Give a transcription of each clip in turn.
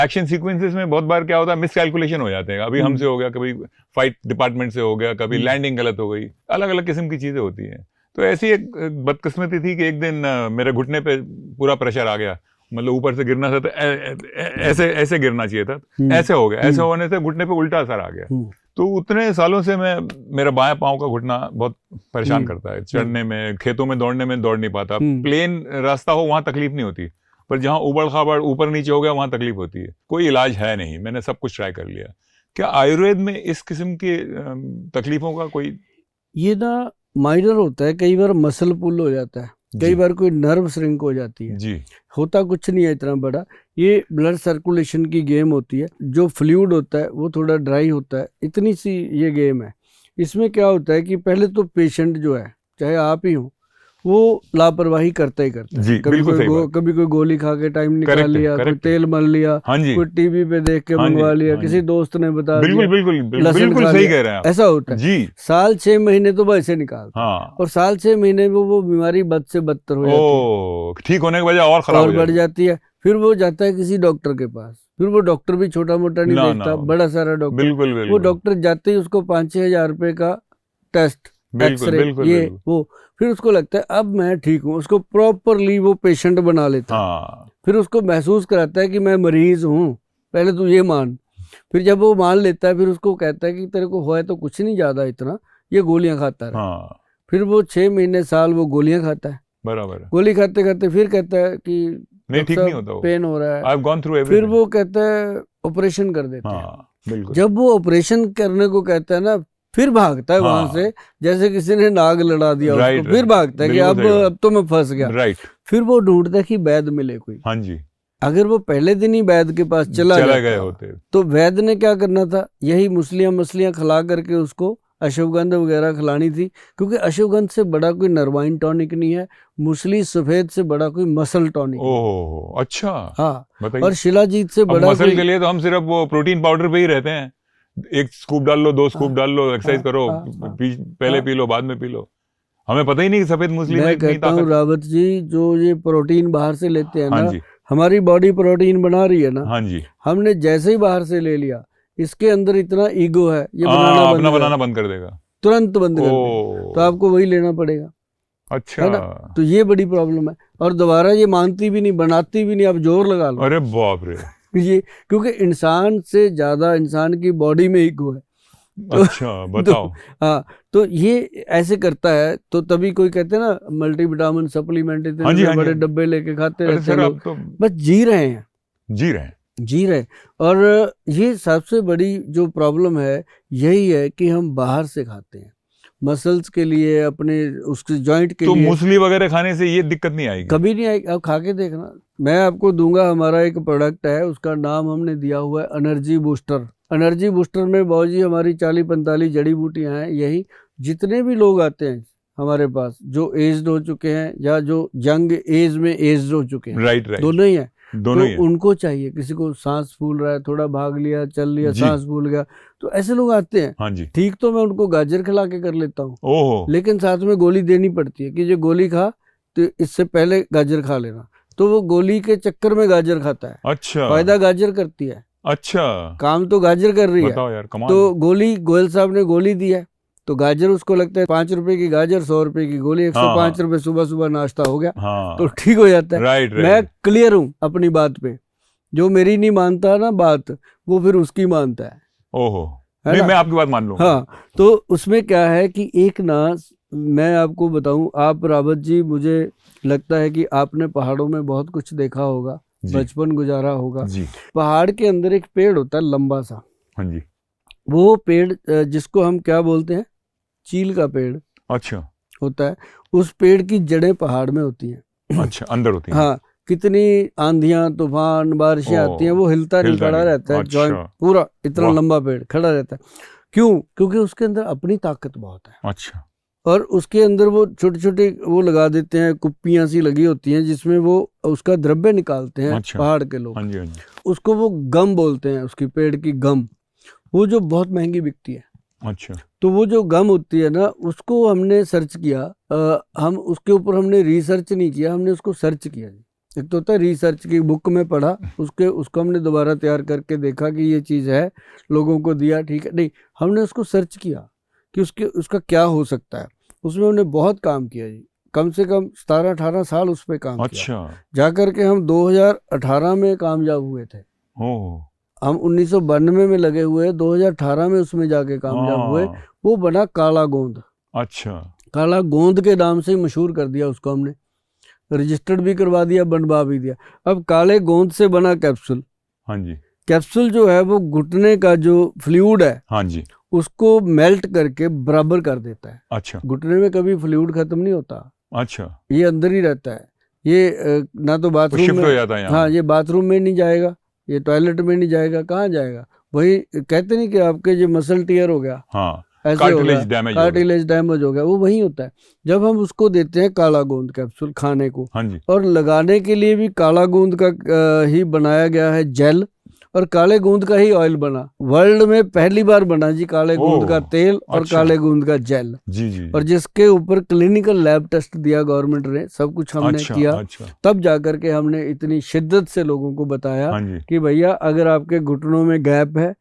Action sequences में बहुत बार क्या होता है, मिस कैलकुलेशन हो जाते हैं। अभी हमसे हो गया, कभी फाइट डिपार्टमेंट से हो गया, कभी लैंडिंग गलत हो गई, अलग अलग किस्म की चीजें होती हैं। तो ऐसी एक बदकिस्मती थी कि एक दिन मेरे घुटने पे पूरा प्रेशर आ गया, मतलब ऊपर से गिरना था तो ऐसे ऐसे गिरना चाहिए था, ऐसे हो गया। ऐसे होने से घुटने पे उल्टा असर आ गया। तो उतने सालों से मेरा बाएं पांव का घुटना बहुत परेशान करता है। चढ़ने में, खेतों में दौड़ने में दौड़ नहीं पाता। प्लेन रास्ता हो वहां तकलीफ नहीं होती, पर जहां उबड़ खाबड़ ऊपर नीचे हो गया वहां तकलीफ होती है। कोई इलाज है नहीं, मैंने सब कुछ ट्राई कर लिया। क्या आयुर्वेद में इस किस्म की तकलीफों का कोई? ये ना माइनर होता है, कई बार मसल पुल हो जाता है, कई बार कोई नर्व श्रिंक हो जाती है जी। होता कुछ नहीं है इतना बड़ा, ये ब्लड सर्कुलेशन की गेम होती है। जो फ्लूइड होता है वो थोड़ा ड्राई होता है, इतनी सी ये गेम है। इसमें क्या होता है कि पहले तो पेशेंट जो है, चाहे आप ही हो, वो लापरवाही करता ही करता है। कभी कोई गोली खा के टाइम निकाल लिया, कोई तेल मल लिया, कोई टीवी पे देख के मंगवा लिया, किसी दोस्त ने बता दिया, बिल्कुल सही कह रहे हैं आप। ऐसा होता है जी। साल 6 महीने तो वैसे निकालते हैं, और साल 6 महीने में वो बीमारी बद से बदतर हो जाती है, ठीक होने के बजाय और खराब बढ़ जाती है। फिर वो जाता है किसी डॉक्टर के पास, फिर वो डॉक्टर भी छोटा मोटा नहीं देखता, बड़ा सारा डॉक्टर। वो डॉक्टर जाते ही उसको 5-6 हजार रुपए का टेस्ट, एक्सरे, ये वो, फिर उसको लगता है अब मैं ठीक हूँ, उसको प्रॉपरली वो पेशेंट बना लेता है। फिर उसको महसूस कराता है कि मैं मरीज हूँ, पहले तू ये मान। फिर जब वो मान लेता है, फिर उसको कहता है कि तेरे को हुआ है तो कुछ नहीं ज्यादा इतना, ये गोलियां खाता है। फिर वो 6 महीने साल वो गोलियां खाता है, बराबर। गोली खाते खाते फिर कहता है कि नहीं, ठीक नहीं होता, पेन हो रहा है। I've gone through everything। फिर वो कहता है ऑपरेशन कर देते हैं। जब वो ऑपरेशन करने को कहता है ना, फिर भागता है वहां से, जैसे किसी ने नाग लड़ा दिया उसको। फिर भागता है कि अब तो मैं फंस गया। फिर वो ढूंढता है कि वैद्य मिले कोई। हाँ जी। अगर वो पहले दिन ही वैद्य के पास चला गए होते तो वैद्य ने क्या करना था, यही मछलियां खिला करके उसको अश्वगंध वगैरह खिलानी थी, क्योंकि अश्वगंध से बड़ा कोई नर्वाइन टॉनिक नहीं है, मुसली सफेद से बड़ा कोई मसल टॉनिक। ओह अच्छा। हाँ, और शिलाजीत से बड़ा मसल के लिए तो हम सिर्फ वो प्रोटीन पाउडर पे ही रहते हैं। 1 स्कूप डाल लो, 2 स्कूप डाल लो, एक्सरसाइज करो, पहले पी लो, बाद में पी लो। हमें पता ही नहीं कि सफेद मूसली में इतनी ताकत है। रावत जी, जो ये प्रोटीन बाहर से लेते हैं ना, हमारी बॉडी प्रोटीन बना रही है ना। हाँ जी। हमने जैसे ही बाहर से ले लिया, इसके अंदर इतना ईगो है, ये बनाना बंद कर देगा, तुरंत बंद कर देगा, तो आपको वही लेना पड़ेगा। अच्छा है ना? तो ये बड़ी प्रॉब्लम है। और दोबारा ये मानती भी नहीं, बनाती भी नहीं, आप जोर लगा लो। अरे बाप रे। ये क्योंकि इंसान से ज्यादा इंसान की बॉडी में ईगो है। तो, अच्छा बताओ। हाँ, तो ये ऐसे करता है। तो तभी कोई कहते हैं ना, मल्टीविटामिन सप्लीमेंट इतने बड़े डब्बे लेके खाते रहते हैं लोग, बस जी रहे हैं। और ये सबसे बड़ी जो प्रॉब्लम है यही है कि हम बाहर से खाते हैं मसल्स के लिए, अपने उसके जॉइंट के लिए। तो मूसली वगैरह खाने से ये दिक्कत नहीं आएगी? कभी नहीं आएगी। आप खा के देखना, मैं आपको दूंगा। हमारा एक प्रोडक्ट है, उसका नाम हमने दिया हुआ है एनर्जी बूस्टर। एनर्जी बूस्टर में बाबूजी हमारी 40-45 जड़ी बूटियां हैं। यही जितने भी लोग आते हैं हमारे पास, जो एज्ड हो चुके हैं या जो यंग एज में एज्ड हो चुके हैं, राइट दोनों ही है, तो उनको चाहिए। किसी को सांस फूल रहा है, थोड़ा भाग लिया, चल लिया, सांस फूल गया, तो ऐसे लोग आते हैं। हाँ जी। ठीक, तो मैं उनको गाजर खिला के कर लेता हूँ, लेकिन साथ में गोली देनी पड़ती है कि जो गोली खा तो इससे पहले गाजर खा लेना। तो वो गोली के चक्कर में गाजर खाता है। अच्छा। फायदा गाजर करती है। अच्छा, काम तो गाजर कर रही है। यार, तो गोली, गोयल साहब ने गोली दी है, तो गाजर उसको लगता है 5 रुपए की गाजर, 100 रुपए की गोली, 105 रुपए सुबह सुबह नाश्ता हो गया। तो ठीक हो जाता है। राइट। मैं क्लियर हूँ अपनी बात पे। जो मेरी नहीं मानता ना बात, वो फिर उसकी मानता है। ओहो, नहीं, मैं आपकी बात मान लूंगा। हाँ, तो उसमें क्या है कि एक ना, मैं आपको बताऊं, आप रावत जी, मुझे लगता है कि आपने पहाड़ों में बहुत कुछ देखा होगा, बचपन गुजारा होगा जी। पहाड़ के अंदर एक पेड़ होता है लंबा सा। हाँ जी। वो पेड़ जिसको हम क्या बोलते हैं, चील का पेड़। अच्छा। होता है। उस पेड़ की जड़ें पहाड़ में होती हैं। अच्छा, अंदर होती हैं। हाँ, कितनी आंधियां तूफान बारिशें आती हैं, वो हिलता नहीं, खड़ा रहता है। अच्छा। जॉइंट पूरा इतना लंबा पेड़ खड़ा रहता है। क्यों? क्योंकि उसके अंदर अपनी ताकत बहुत है। अच्छा। और उसके अंदर वो छोटे छोटे वो लगा देते हैं, कुप्पियां सी लगी होती हैं, जिसमें वो उसका द्रव्य निकालते हैं। अच्छा। पहाड़ के लोग। हाँ जी, हाँ जी। उसको वो गम बोलते हैं, उसकी पेड़ की गम, वो जो बहुत महंगी बिकती है। अच्छा। तो वो जो गम होती है ना, उसको हमने सर्च किया। हम उसके ऊपर हमने रिसर्च नहीं किया, हमने उसको सर्च किया। एक तो होता है रिसर्च की बुक में पढ़ा, उसको हमने दोबारा तैयार करके देखा कि ये चीज़ है, लोगों को दिया, ठीक है, नहीं, हमने उसको सर्च किया कि उसका क्या हो सकता है। उसमें हमने बहुत काम किया जी, कम से कम 17-18 साल उस पर काम किया। जा करके हम 2018 में कामयाब हुए थे। हम 1992 में लगे हुए, 2018 में उसमें जाके कामयाब हुए। वो बना काला गोंद। अच्छा, काला गोंद के नाम से ही मशहूर कर दिया उसको हमने, रजिस्टर्ड भी करवा दिया, बनवा भी दिया। अब काले गोंद से बना कैप्सूल। हाँ जी। कैप्सूल जो है वो घुटने का जो फ्लूइड है, हाँ जी, उसको मेल्ट करके बराबर कर देता है। अच्छा, घुटने में कभी फ्लूइड खत्म नहीं होता। अच्छा, ये अंदर ही रहता है। ये ना तो बाथरूम शिफ्ट में हो जाता है यहाँ। हाँ, ये बाथरूम में नहीं जाएगा, ये टॉयलेट में नहीं जाएगा, कहाँ जाएगा? वही कहते नहीं कि आपके जो मसल टीयर हो गया, हाँ, ऐसे कार्टिलेज डैमेज हो गया, वो वही होता है। जब हम उसको देते हैं काला गोंद कैप्सूल खाने को, हाँ जी, और लगाने के लिए भी काला गोंद का ही बनाया गया है जेल, और काले गोंद का ही ऑयल बना। वर्ल्ड में पहली बार बना जी काले गोंद का तेल और अच्छा। काले गोंद का जेल। जी जी, और जिसके ऊपर क्लिनिकल लैब टेस्ट दिया गवर्नमेंट ने, सब कुछ हमने किया। अच्छा, तब जाकर के हमने इतनी शिद्दत से लोगों को बताया हाँ जी, कि भैया अगर आपके घुटनों में गैप है,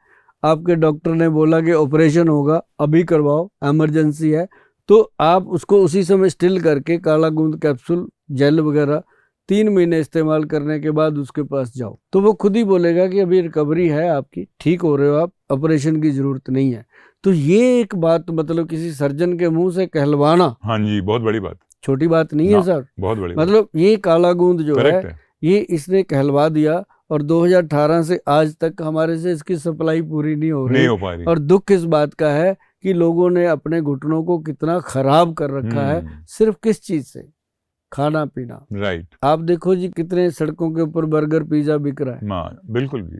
आपके डॉक्टर ने बोला कि ऑपरेशन होगा, अभी करवाओ, इमरजेंसी है, तो आप उसको उसी समय स्टिल करके काला गोंद कैप्सूल जेल वगैरह 3 महीने इस्तेमाल करने के बाद उसके पास जाओ, तो वो खुद ही बोलेगा कि अभी रिकवरी है आपकी, ठीक हो रहे हो आप, ऑपरेशन की जरूरत नहीं है। तो ये एक बात, मतलब किसी सर्जन के मुंह से कहलवाना, हाँ जी, बहुत बड़ी बात, छोटी बात नहीं है सर, बहुत बड़ी मतलब ये काला गोंद जो है, ये इसने कहलवा दिया। और 2018 से आज तक हमारे से इसकी सप्लाई पूरी नहीं हो रही। और दुख इस बात का है कि लोगों ने अपने घुटनों को कितना खराब कर रखा है, सिर्फ किस चीज से? खाना पीना। राइट। आप देखो जी कितने सड़कों के ऊपर बर्गर पिज्जा बिक रहा है। बिल्कुल भी,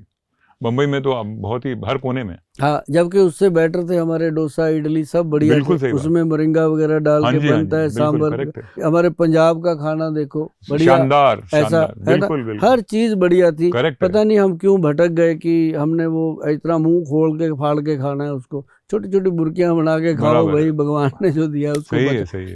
बम्बई में तो अब बहुत ही हर कोने में। हाँ, जबकि उससे बेटर थे हमारे डोसा इडली, सब बढ़िया थे, उसमें मोरिंगा वगैरह डाल के बनता है, सांभर। हमारे पंजाब का खाना देखो, बढ़िया, शानदार, ऐसा है ना, हर चीज बढ़िया थी। पता नहीं हम क्यों भटक गए कि हमने वो इतना मुंह खोल के फाड़ के खाना है उसको। छोटी छोटी बुर्कियां बना के खाओ भाई, भगवान ने जो दिया उसको।